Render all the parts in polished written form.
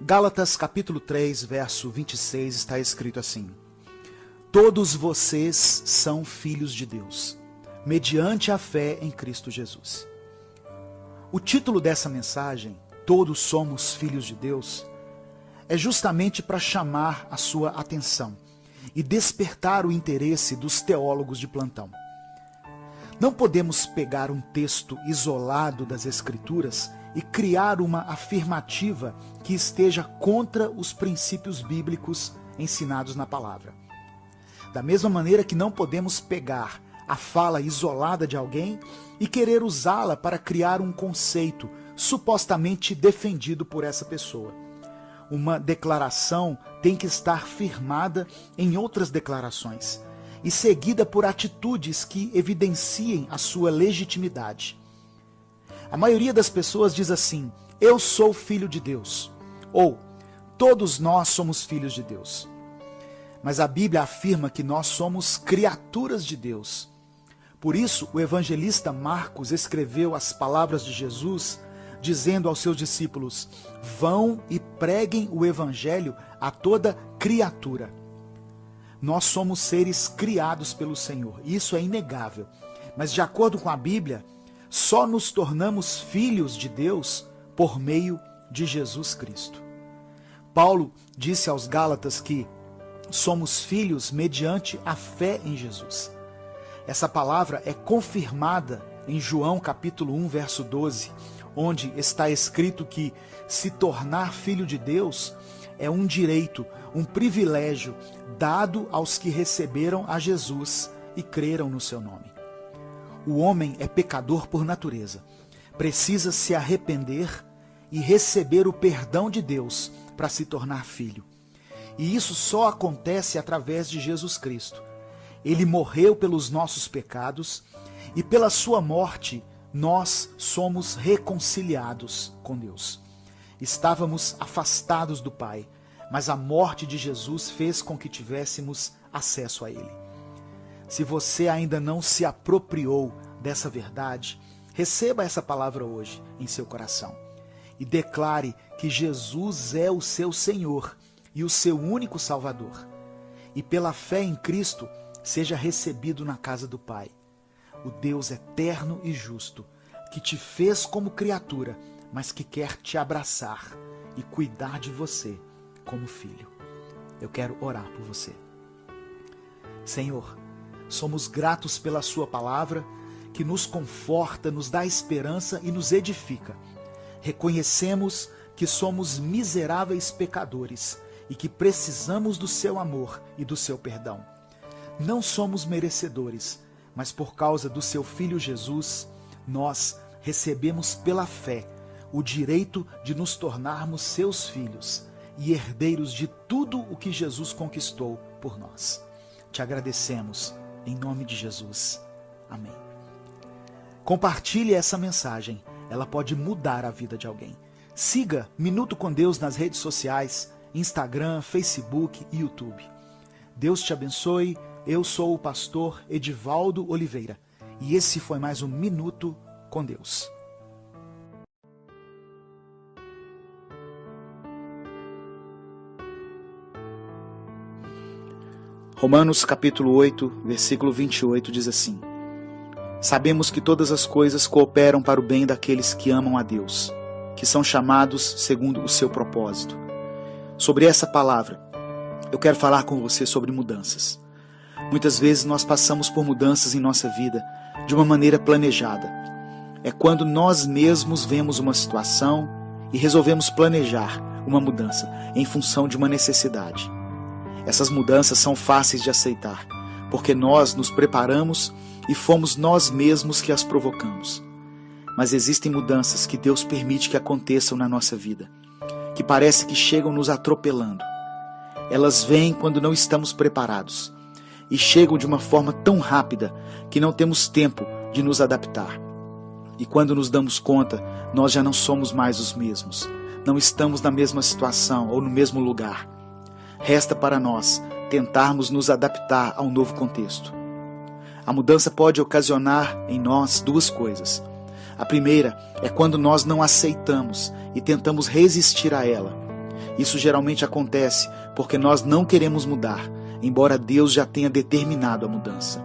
Gálatas capítulo 3, verso 26 está escrito assim: Todos vocês são filhos de Deus, mediante a fé em Cristo Jesus. O título dessa mensagem, Todos somos filhos de Deus, é justamente para chamar a sua atenção e despertar o interesse dos teólogos de plantão. Não podemos pegar um texto isolado das Escrituras e criar uma afirmativa que esteja contra os princípios bíblicos ensinados na palavra. Da mesma maneira que não podemos pegar a fala isolada de alguém e querer usá-la para criar um conceito supostamente defendido por essa pessoa. Uma declaração tem que estar firmada em outras declarações e seguida por atitudes que evidenciem a sua legitimidade. A maioria das pessoas diz assim: eu sou filho de Deus, ou todos nós somos filhos de Deus. Mas a Bíblia afirma que nós somos criaturas de Deus. Por isso, o evangelista Marcos escreveu as palavras de Jesus, dizendo aos seus discípulos: vão e preguem o evangelho a toda criatura. Nós somos seres criados pelo Senhor, isso é inegável. Mas de acordo com a Bíblia, só nos tornamos filhos de Deus por meio de Jesus Cristo. Paulo disse aos Gálatas que somos filhos mediante a fé em Jesus. Essa palavra é confirmada em João capítulo 1, verso 12, onde está escrito que se tornar filho de Deus é um direito, um privilégio dado aos que receberam a Jesus e creram no seu nome. O homem é pecador por natureza, precisa se arrepender e receber o perdão de Deus para se tornar filho. E isso só acontece através de Jesus Cristo. Ele morreu pelos nossos pecados e pela sua morte nós somos reconciliados com Deus. Estávamos afastados do Pai, mas a morte de Jesus fez com que tivéssemos acesso a Ele. Se você ainda não se apropriou dessa verdade, receba essa palavra hoje em seu coração e declare que Jesus é o seu Senhor e o seu único Salvador. E pela fé em Cristo, seja recebido na casa do Pai, o Deus eterno e justo, que te fez como criatura, mas que quer te abraçar e cuidar de você como filho. Eu quero orar por você. Senhor, somos gratos pela sua palavra, que nos conforta, nos dá esperança e nos edifica. Reconhecemos que somos miseráveis pecadores e que precisamos do seu amor e do seu perdão. Não somos merecedores, mas por causa do seu Filho Jesus, nós recebemos pela fé o direito de nos tornarmos seus filhos e herdeiros de tudo o que Jesus conquistou por nós. Te agradecemos, em nome de Jesus. Amém. Compartilhe essa mensagem, ela pode mudar a vida de alguém. Siga Minuto com Deus nas redes sociais, Instagram, Facebook e YouTube. Deus te abençoe, eu sou o pastor Edivaldo Oliveira e esse foi mais um Minuto com Deus. Romanos capítulo 8, versículo 28 diz assim: Sabemos que todas as coisas cooperam para o bem daqueles que amam a Deus, que são chamados segundo o seu propósito. Sobre essa palavra, eu quero falar com você sobre mudanças. Muitas vezes nós passamos por mudanças em nossa vida de uma maneira planejada. É quando nós mesmos vemos uma situação e resolvemos planejar uma mudança em função de uma necessidade. Essas mudanças são fáceis de aceitar, porque nós nos preparamos e fomos nós mesmos que as provocamos. Mas existem mudanças que Deus permite que aconteçam na nossa vida, que parece que chegam nos atropelando. Elas vêm quando não estamos preparados e chegam de uma forma tão rápida que não temos tempo de nos adaptar. E quando nos damos conta, nós já não somos mais os mesmos, não estamos na mesma situação ou no mesmo lugar. Resta para nós tentarmos nos adaptar ao novo contexto. A mudança pode ocasionar em nós duas coisas. A primeira é quando nós não aceitamos e tentamos resistir a ela. Isso geralmente acontece porque nós não queremos mudar, embora Deus já tenha determinado a mudança.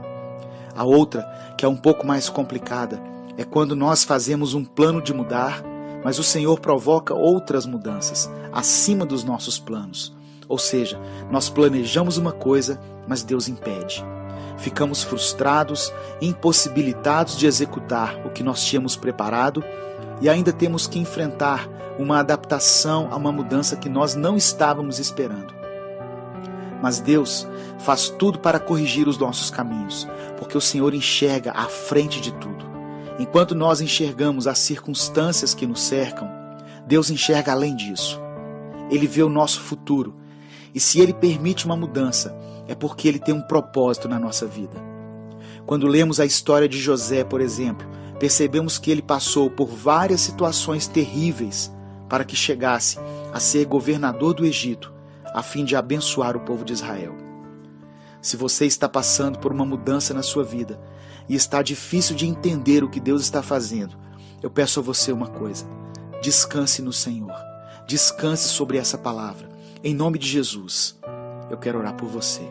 A outra, que é um pouco mais complicada, é quando nós fazemos um plano de mudar, mas o Senhor provoca outras mudanças acima dos nossos planos. Ou seja, nós planejamos uma coisa, mas Deus impede. Ficamos frustrados, impossibilitados de executar o que nós tínhamos preparado e ainda temos que enfrentar uma adaptação a uma mudança que nós não estávamos esperando. Mas Deus faz tudo para corrigir os nossos caminhos, porque o Senhor enxerga à frente de tudo. Enquanto nós enxergamos as circunstâncias que nos cercam, Deus enxerga além disso. Ele vê o nosso futuro, e se Ele permite uma mudança, é porque Ele tem um propósito na nossa vida. Quando lemos a história de José, por exemplo, percebemos que ele passou por várias situações terríveis para que chegasse a ser governador do Egito, a fim de abençoar o povo de Israel. Se você está passando por uma mudança na sua vida e está difícil de entender o que Deus está fazendo, eu peço a você uma coisa: descanse no Senhor, descanse sobre essa palavra. Em nome de Jesus, eu quero orar por você.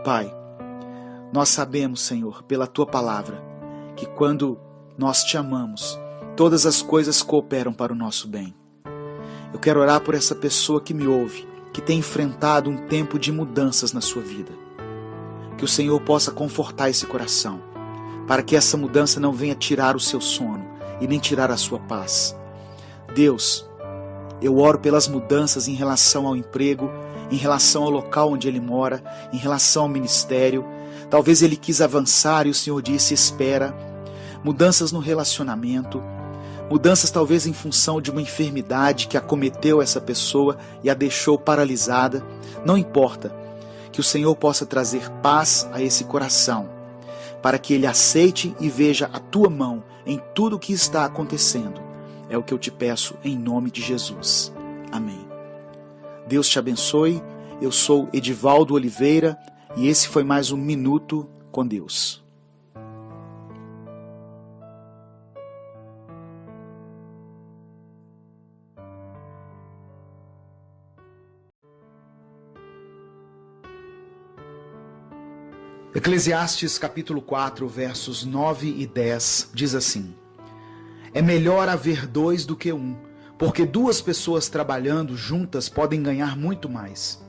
Pai, nós sabemos, Senhor, pela Tua palavra, que quando nós Te amamos, todas as coisas cooperam para o nosso bem. Eu quero orar por essa pessoa que me ouve, que tem enfrentado um tempo de mudanças na sua vida. Que o Senhor possa confortar esse coração, para que essa mudança não venha tirar o seu sono e nem tirar a sua paz. Deus, eu oro pelas mudanças em relação ao emprego, em relação ao local onde ele mora, em relação ao ministério. Talvez ele quis avançar e o Senhor disse: espera. Mudanças no relacionamento, mudanças talvez em função de uma enfermidade que acometeu essa pessoa e a deixou paralisada. Não importa, que o Senhor possa trazer paz a esse coração, para que ele aceite e veja a Tua mão em tudo o que está acontecendo. É o que eu te peço em nome de Jesus. Amém. Deus te abençoe. Eu sou Edivaldo Oliveira e esse foi mais um Minuto com Deus. Eclesiastes capítulo 4, versos 9 e 10 diz assim: é melhor haver dois do que um, porque duas pessoas trabalhando juntas podem ganhar muito mais.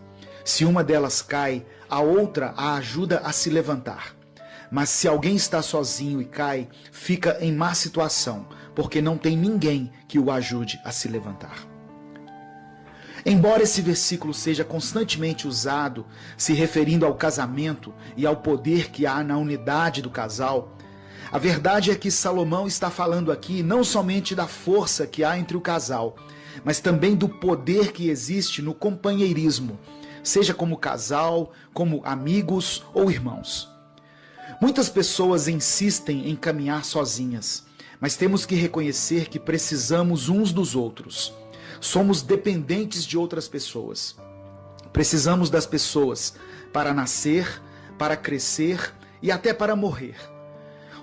Se uma delas cai, a outra a ajuda a se levantar. Mas se alguém está sozinho e cai, fica em má situação, porque não tem ninguém que o ajude a se levantar. Embora esse versículo seja constantemente usado, se referindo ao casamento e ao poder que há na unidade do casal, a verdade é que Salomão está falando aqui não somente da força que há entre o casal, mas também do poder que existe no companheirismo, seja como casal, como amigos ou irmãos. Muitas pessoas insistem em caminhar sozinhas, mas temos que reconhecer que precisamos uns dos outros. Somos dependentes de outras pessoas. Precisamos das pessoas para nascer, para crescer e até para morrer.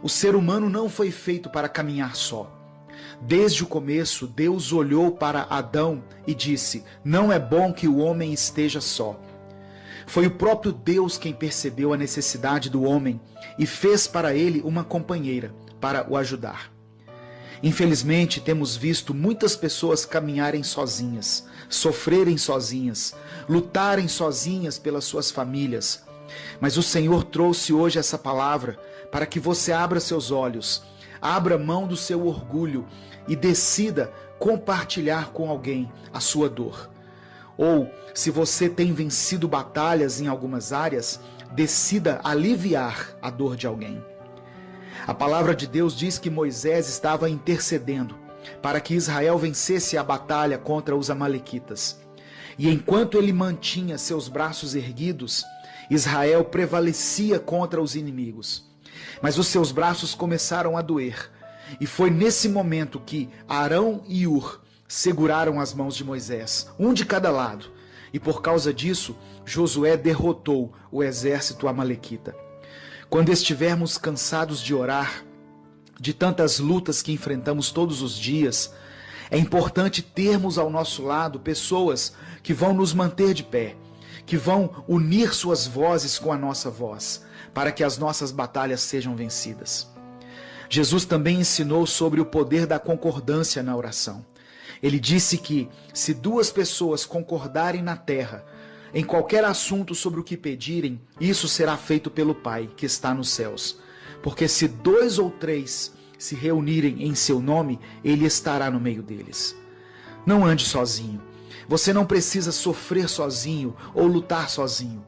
O ser humano não foi feito para caminhar só. Desde o começo, Deus olhou para Adão e disse: não é bom que o homem esteja só. Foi o próprio Deus quem percebeu a necessidade do homem e fez para ele uma companheira para o ajudar. Infelizmente, temos visto muitas pessoas caminharem sozinhas, sofrerem sozinhas, lutarem sozinhas pelas suas famílias. Mas o Senhor trouxe hoje essa palavra para que você abra seus olhos, abra mão do seu orgulho e decida compartilhar com alguém a sua dor. Ou, se você tem vencido batalhas em algumas áreas, decida aliviar a dor de alguém. A palavra de Deus diz que Moisés estava intercedendo para que Israel vencesse a batalha contra os amalequitas. E enquanto ele mantinha seus braços erguidos, Israel prevalecia contra os inimigos. Mas os seus braços começaram a doer. E foi nesse momento que Arão e Hur seguraram as mãos de Moisés, um de cada lado. E por causa disso, Josué derrotou o exército amalequita. Quando estivermos cansados de orar, de tantas lutas que enfrentamos todos os dias, É importante termos ao nosso lado pessoas que vão nos manter de pé, que vão unir suas vozes com a nossa voz, para que as nossas batalhas sejam vencidas. Jesus também ensinou sobre o poder da concordância na oração. Ele disse que se duas pessoas concordarem na terra, em qualquer assunto sobre o que pedirem, isso será feito pelo Pai que está nos céus. Porque se 2 ou 3 se reunirem em seu nome, ele estará no meio deles. Não ande sozinho. Você não precisa sofrer sozinho ou lutar sozinho.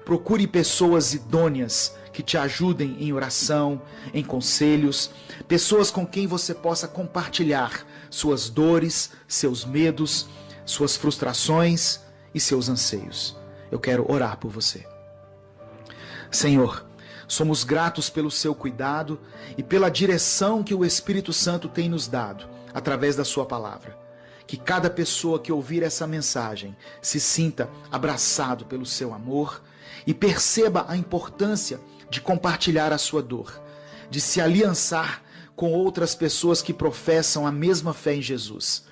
Procure pessoas idôneas que te ajudem em oração, em conselhos, pessoas com quem você possa compartilhar suas dores, seus medos, suas frustrações e seus anseios. Eu quero orar por você. Senhor, somos gratos pelo seu cuidado e pela direção que o Espírito Santo tem nos dado através da sua palavra. Que cada pessoa que ouvir essa mensagem se sinta abraçado pelo seu amor e perceba a importância de compartilhar a sua dor, de se aliançar com outras pessoas que professam a mesma fé em Jesus,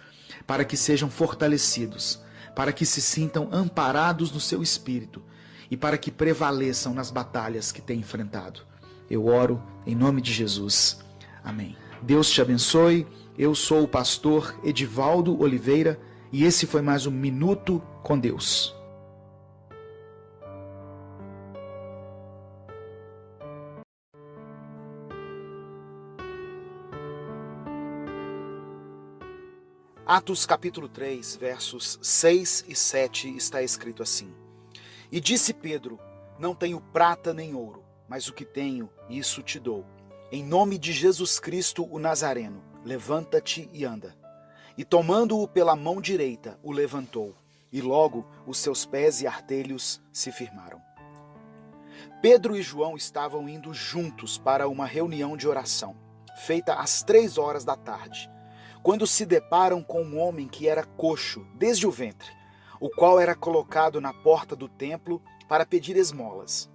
para que sejam fortalecidos, para que se sintam amparados no seu espírito e para que prevaleçam nas batalhas que têm enfrentado. Eu oro em nome de Jesus. Amém. Deus te abençoe. Eu sou o pastor Edivaldo Oliveira e esse foi mais um Minuto com Deus. Atos capítulo 3, versos 6 e 7 está escrito assim: E disse Pedro, não tenho prata nem ouro, mas o que tenho, isso te dou. Em nome de Jesus Cristo o Nazareno, levanta-te e anda. E tomando-o pela mão direita, o levantou, e logo os seus pés e artelhos se firmaram. Pedro e João estavam indo juntos para uma reunião de oração, feita às 3 horas da tarde, quando se deparam com um homem que era coxo desde o ventre, o qual era colocado na porta do templo para pedir esmolas.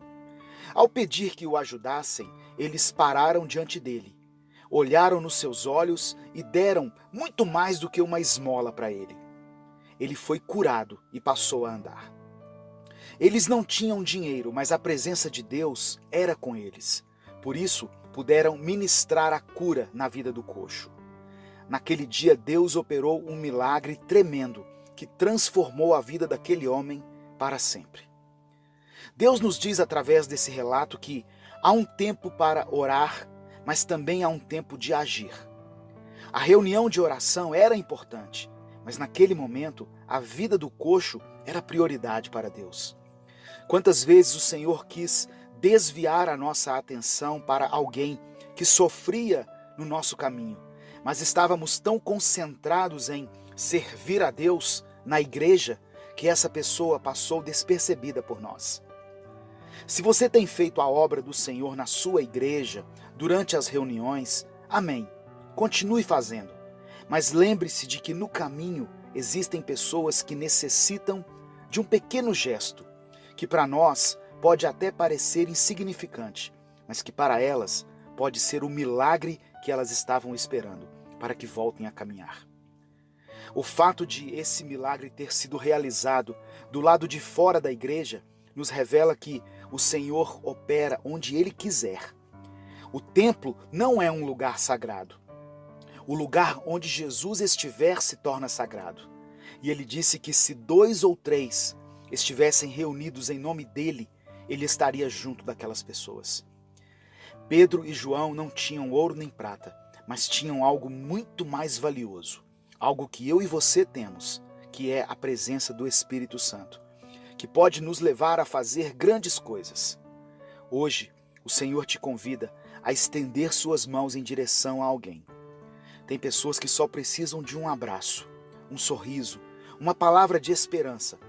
Ao pedir que o ajudassem, eles pararam diante dele, olharam nos seus olhos e deram muito mais do que uma esmola para ele. Ele foi curado e passou a andar. Eles não tinham dinheiro, mas a presença de Deus era com eles. Por isso, puderam ministrar a cura na vida do coxo. Naquele dia, Deus operou um milagre tremendo que transformou a vida daquele homem para sempre. Deus nos diz através desse relato que há um tempo para orar, mas também há um tempo de agir. A reunião de oração era importante, mas naquele momento a vida do coxo era prioridade para Deus. Quantas vezes o Senhor quis desviar a nossa atenção para alguém que sofria no nosso caminho, mas estávamos tão concentrados em servir a Deus na igreja que essa pessoa passou despercebida por nós. Se você tem feito a obra do Senhor na sua igreja, durante as reuniões, amém, continue fazendo. Mas lembre-se de que no caminho existem pessoas que necessitam de um pequeno gesto, que para nós pode até parecer insignificante, mas que para elas pode ser o milagre que elas estavam esperando, para que voltem a caminhar. O fato de esse milagre ter sido realizado do lado de fora da igreja nos revela que o Senhor opera onde Ele quiser. O templo não é um lugar sagrado. O lugar onde Jesus estiver se torna sagrado. E Ele disse que se 2 ou 3 estivessem reunidos em nome dEle, Ele estaria junto daquelas pessoas. Pedro e João não tinham ouro nem prata, mas tinham algo muito mais valioso, algo que eu e você temos, que é a presença do Espírito Santo, que pode nos levar a fazer grandes coisas. Hoje, o Senhor te convida a estender suas mãos em direção a alguém. Tem pessoas que só precisam de um abraço, um sorriso, uma palavra de esperança,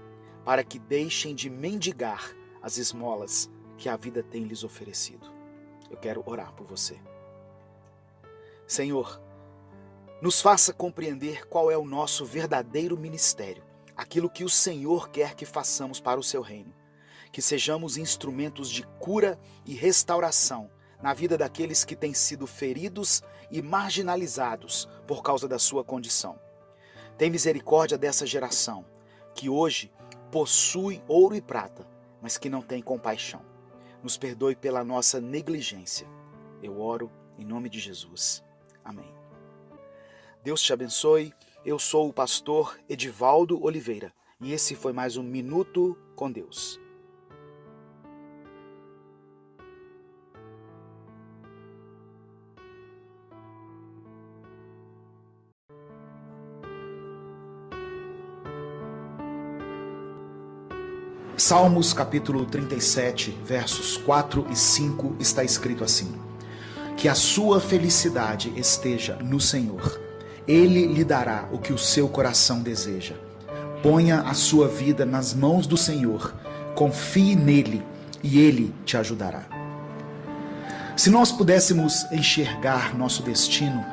para que deixem de mendigar as esmolas que a vida tem lhes oferecido. Eu quero orar por você. Senhor, nos faça compreender qual é o nosso verdadeiro ministério, aquilo que o Senhor quer que façamos para o seu reino. Que sejamos instrumentos de cura e restauração na vida daqueles que têm sido feridos e marginalizados por causa da sua condição. Tem misericórdia dessa geração, que hoje possui ouro e prata, mas que não tem compaixão. Nos perdoe pela nossa negligência. Eu oro em nome de Jesus. Amém. Deus te abençoe. Eu sou o pastor Edivaldo Oliveira e esse foi mais um Minuto com Deus. Salmos capítulo 37, versos 4 e 5 está escrito assim: que a sua felicidade esteja no Senhor. Ele lhe dará o que o seu coração deseja. Ponha a sua vida nas mãos do Senhor, confie nele e ele te ajudará. Se nós pudéssemos enxergar nosso destino,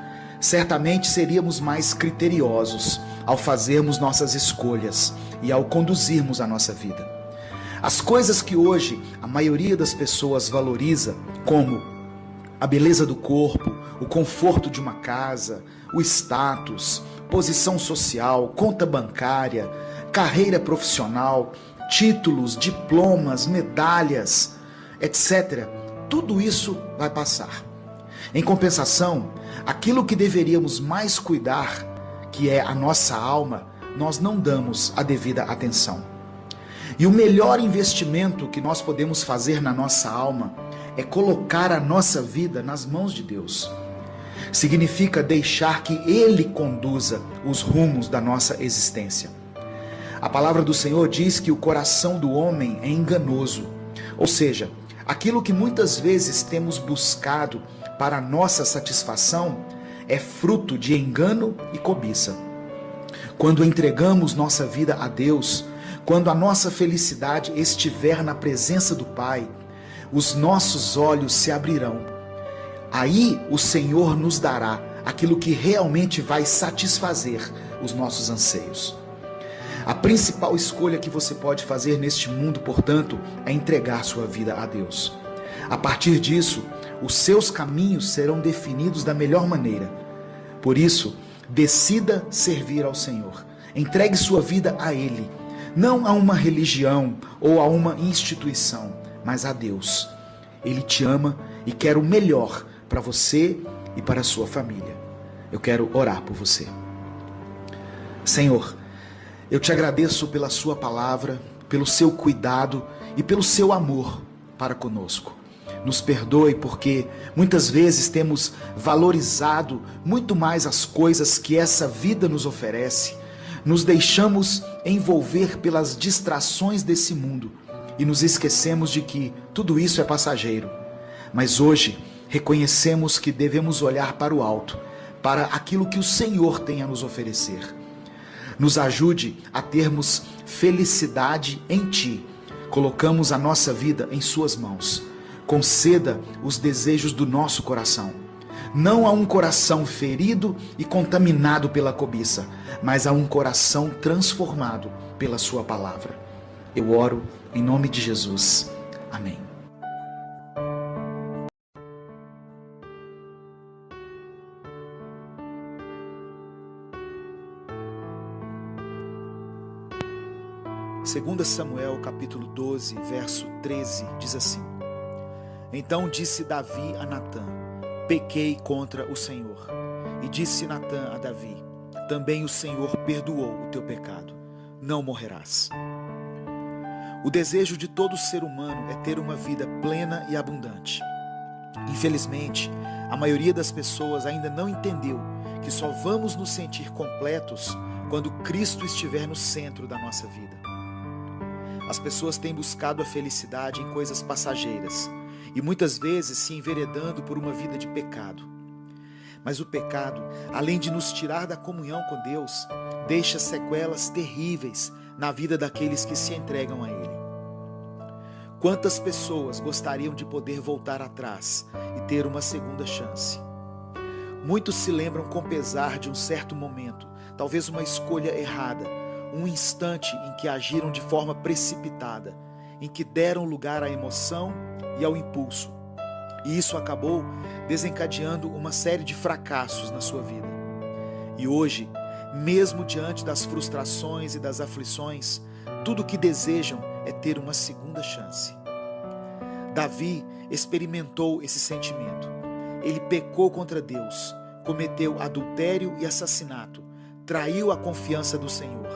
certamente seríamos mais criteriosos ao fazermos nossas escolhas e ao conduzirmos a nossa vida. As coisas que hoje a maioria das pessoas valoriza, como a beleza do corpo, o conforto de uma casa, o status, posição social, conta bancária, carreira profissional, títulos, diplomas, medalhas, etc. Tudo isso vai passar. Em compensação, aquilo que deveríamos mais cuidar, que é a nossa alma, nós não damos a devida atenção. E o melhor investimento que nós podemos fazer na nossa alma é colocar a nossa vida nas mãos de Deus. Significa deixar que Ele conduza os rumos da nossa existência. A palavra do Senhor diz que o coração do homem é enganoso, ou seja, aquilo que muitas vezes temos buscado para a nossa satisfação é fruto de engano e cobiça. Quando entregamos nossa vida a Deus, quando a nossa felicidade estiver na presença do Pai, os nossos olhos se abrirão. Aí o Senhor nos dará aquilo que realmente vai satisfazer os nossos anseios. A principal escolha que você pode fazer neste mundo, portanto, é entregar sua vida a Deus. A partir disso, os seus caminhos serão definidos da melhor maneira. Por isso, decida servir ao Senhor. Entregue sua vida a Ele. Não a uma religião ou a uma instituição, mas a Deus. Ele te ama e quer o melhor para você e para a sua família. Eu quero orar por você. Senhor, eu te agradeço pela sua palavra, pelo seu cuidado e pelo seu amor para conosco. Nos perdoe porque muitas vezes temos valorizado muito mais as coisas que essa vida nos oferece. Nos deixamos envolver pelas distrações desse mundo e nos esquecemos de que tudo isso é passageiro. Mas hoje reconhecemos que devemos olhar para o alto, para aquilo que o Senhor tem a nos oferecer. Nos ajude a termos felicidade em Ti. Colocamos a nossa vida em Suas mãos. Conceda os desejos do nosso coração. Não a um coração ferido e contaminado pela cobiça, mas a um coração transformado pela sua palavra. Eu oro em nome de Jesus. Amém. Segunda Samuel, capítulo 12, verso 13, diz assim: Então disse Davi a Natã: Pequei contra o Senhor. E disse Natã a Davi: Também o Senhor perdoou o teu pecado. Não morrerás. O desejo de todo ser humano é ter uma vida plena e abundante. Infelizmente, a maioria das pessoas ainda não entendeu que só vamos nos sentir completos quando Cristo estiver no centro da nossa vida. As pessoas têm buscado a felicidade em coisas passageiras e muitas vezes se enveredando por uma vida de pecado. Mas o pecado, além de nos tirar da comunhão com Deus, deixa sequelas terríveis na vida daqueles que se entregam a Ele. Quantas pessoas gostariam de poder voltar atrás e ter uma segunda chance? Muitos se lembram com pesar de um certo momento, talvez uma escolha errada, um instante em que agiram de forma precipitada, em que deram lugar à emoção e ao impulso. E isso acabou desencadeando uma série de fracassos na sua vida. E hoje, Mesmo diante das frustrações e das aflições, tudo o que desejam é ter uma segunda chance. Davi experimentou esse sentimento. Ele pecou contra Deus, cometeu adultério e assassinato, traiu a confiança do Senhor,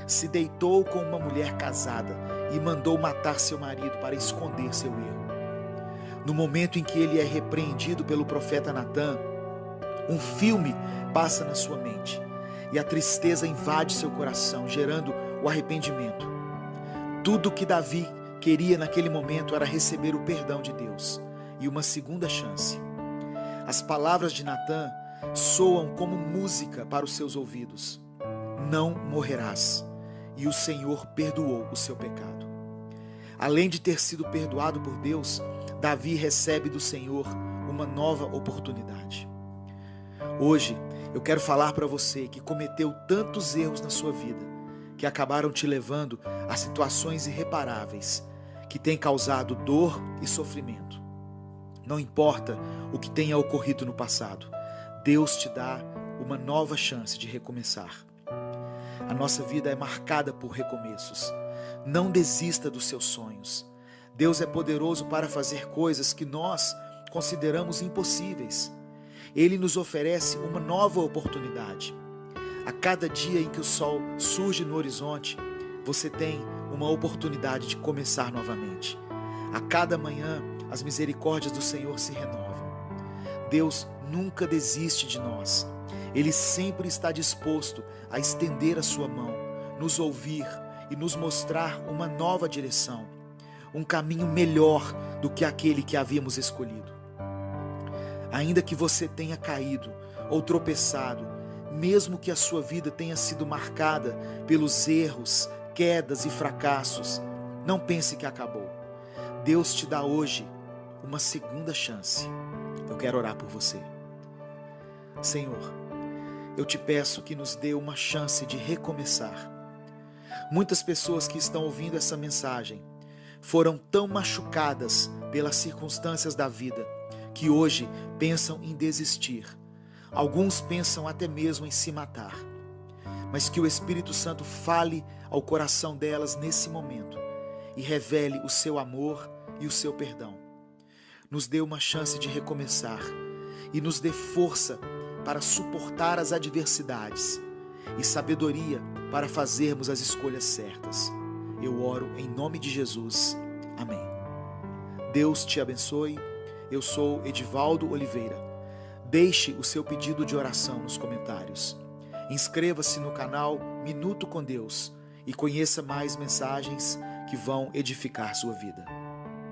se deitou com uma mulher casada e mandou matar seu marido para esconder seu erro. No momento em que ele é repreendido pelo profeta Natã, um filme passa na sua mente e a tristeza invade seu coração, gerando o arrependimento. Tudo que Davi queria naquele momento era receber o perdão de Deus e uma segunda chance. As palavras de Natã soam como música para os seus ouvidos. Não morrerás. E o Senhor perdoou o seu pecado. Além de ter sido perdoado por Deus, Davi recebe do Senhor uma nova oportunidade. Hoje, eu quero falar para você que cometeu tantos erros na sua vida, que acabaram te levando a situações irreparáveis, que têm causado dor e sofrimento. Não importa o que tenha ocorrido no passado, Deus te dá uma nova chance de recomeçar. A nossa vida é marcada por recomeços. Não desista dos seus sonhos. Deus é poderoso para fazer coisas que nós consideramos impossíveis. Ele nos oferece uma nova oportunidade. A cada dia em que o sol surge no horizonte, você tem uma oportunidade de começar novamente. A cada manhã, as misericórdias do Senhor se renovam. Deus nunca desiste de nós. Ele sempre está disposto a estender a sua mão, nos ouvir e nos mostrar uma nova direção, um caminho melhor do que aquele que havíamos escolhido. Ainda que você tenha caído ou tropeçado, mesmo que a sua vida tenha sido marcada pelos erros, quedas e fracassos, não pense que acabou. Deus te dá hoje uma segunda chance. Eu quero orar por você. Senhor, eu te peço que nos dê uma chance de recomeçar. Muitas pessoas que estão ouvindo essa mensagem foram tão machucadas pelas circunstâncias da vida que hoje pensam em desistir. Alguns pensam até mesmo em se matar. Mas que o Espírito Santo fale ao coração delas nesse momento e revele o seu amor e o seu perdão. Nos dê uma chance de recomeçar e nos dê força para suportar as adversidades e sabedoria para fazermos as escolhas certas. Eu oro em nome de Jesus. Amém. Deus te abençoe. Eu sou Edivaldo Oliveira. Deixe o seu pedido de oração nos comentários. Inscreva-se no canal Minuto com Deus e conheça mais mensagens que vão edificar sua vida.